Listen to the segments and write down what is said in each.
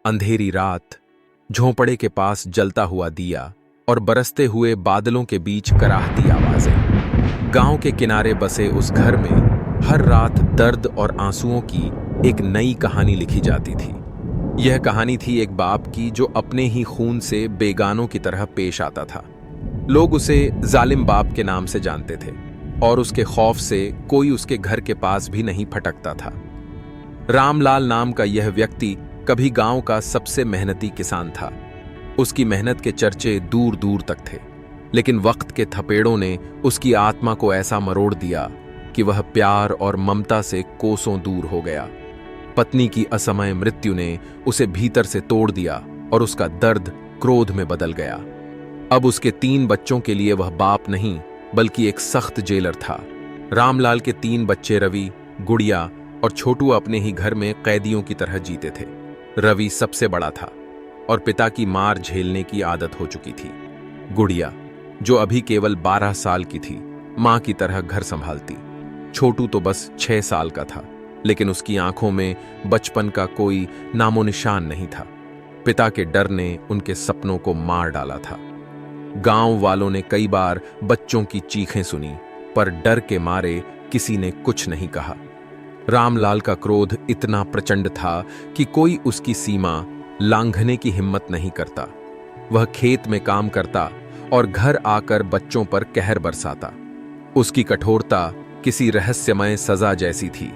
अंधेरी रात, झोंपड़े के पास जलता हुआ दिया और बरसते हुए बादलों के बीच कराहती आवाजें। गांव के किनारे बसे उस घर में हर रात दर्द और आंसुओं की एक नई कहानी लिखी जाती थी। यह कहानी थी एक बाप की जो अपने ही खून से बेगानों की तरह पेश आता था। लोग उसे जालिम बाप के नाम से जानते थे और उसके खौफ से कोई उसके घर के पास भी नहीं फटकता था। रामलाल नाम का यह व्यक्ति कभी गांव का सबसे मेहनती किसान था। उसकी मेहनत के चर्चे दूर दूर तक थे, लेकिन वक्त के थपेड़ों ने उसकी आत्मा को ऐसा मरोड़ दिया कि वह प्यार और ममता से कोसों दूर हो गया। पत्नी की असमय मृत्यु ने उसे भीतर से तोड़ दिया और उसका दर्द क्रोध में बदल गया। अब उसके 3 बच्चों के लिए वह बाप नहीं बल्कि एक सख्त जेलर था। रामलाल के 3 बच्चे रवि, गुड़िया और छोटू अपने ही घर में कैदियों की तरह जीते थे। रवि सबसे बड़ा था और पिता की मार झेलने की आदत हो चुकी थी। गुड़िया, जो अभी केवल 12 साल की थी, मां की तरह घर संभालती। छोटू तो बस 6 साल का था, लेकिन उसकी आंखों में बचपन का कोई नामो निशान नहीं था। पिता के डर ने उनके सपनों को मार डाला था। गांव वालों ने कई बार बच्चों की चीखें सुनी, पर डर के मारे किसी ने कुछ नहीं कहा। रामलाल का क्रोध इतना प्रचंड था कि कोई उसकी सीमा लांघने की हिम्मत नहीं करता। वह खेत में काम करता और घर आकर बच्चों पर कहर बरसाता। उसकी कठोरता किसी रहस्यमय सजा जैसी थी,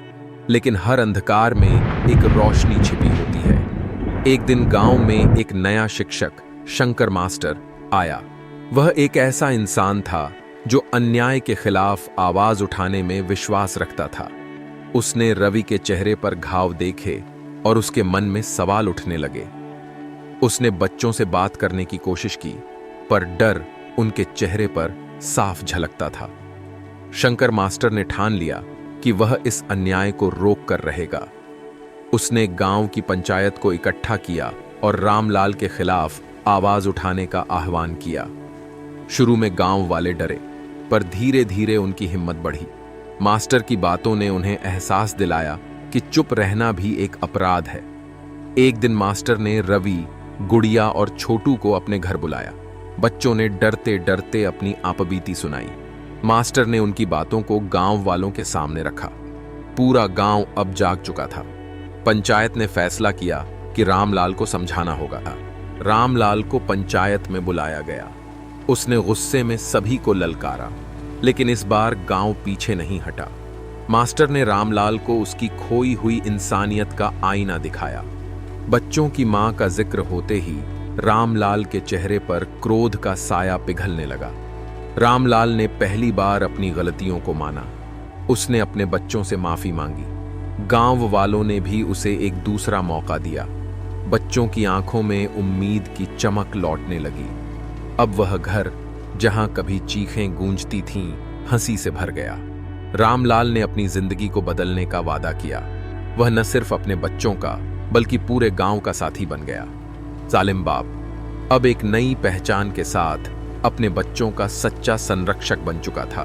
लेकिन हर अंधकार में एक रोशनी छिपी होती है। एक दिन गांव में एक नया शिक्षक शंकर मास्टर आया। वह एक ऐसा इंसान था जो अन्याय के खिलाफ आवाज उठाने में विश्वास रखता था। उसने रवि के चेहरे पर घाव देखे और उसके मन में सवाल उठने लगे। उसने बच्चों से बात करने की कोशिश की, पर डर उनके चेहरे पर साफ झलकता था। शंकर मास्टर ने ठान लिया कि वह इस अन्याय को रोक कर रहेगा। उसने गांव की पंचायत को इकट्ठा किया और रामलाल के खिलाफ आवाज उठाने का आह्वान किया। शुरू में गांव वाले डरे, पर धीरे धीरे उनकी हिम्मत बढ़ी। मास्टर की बातों ने उन्हें एहसास दिलाया कि चुप रहना भी एक अपराध है। एक दिन मास्टर ने रवि, गुड़िया और छोटू को अपने घर बुलाया। बच्चों ने डरते डरते अपनी आपबीती सुनाई। मास्टर ने उनकी बातों को गांव वालों के सामने रखा। पूरा गांव अब जाग चुका था। पंचायत ने फैसला किया कि रामलाल को समझाना होगा। रामलाल को पंचायत में बुलाया गया। उसने गुस्से में सभी को ललकारा, लेकिन इस बार गांव पीछे नहीं हटा। मास्टर ने रामलाल को उसकी खोई हुई इंसानियत का आईना दिखाया। बच्चों की मां का जिक्र होते ही रामलाल के चेहरे पर क्रोध का साया पिघलने लगा। रामलाल ने पहली बार अपनी गलतियों को माना। उसने अपने बच्चों से माफी मांगी। गांव वालों ने भी उसे एक दूसरा मौका दिया। बच्चों की आंखों में उम्मीद की चमक लौटने लगी। अब वह घर, जहां कभी चीखें गूंजती थीं, हंसी से भर गया। रामलाल ने अपनी जिंदगी को बदलने का वादा किया। वह न सिर्फ अपने बच्चों का बल्कि पूरे गांव का साथी बन गया। जालिम बाप अब एक नई पहचान के साथ अपने बच्चों का सच्चा संरक्षक बन चुका था।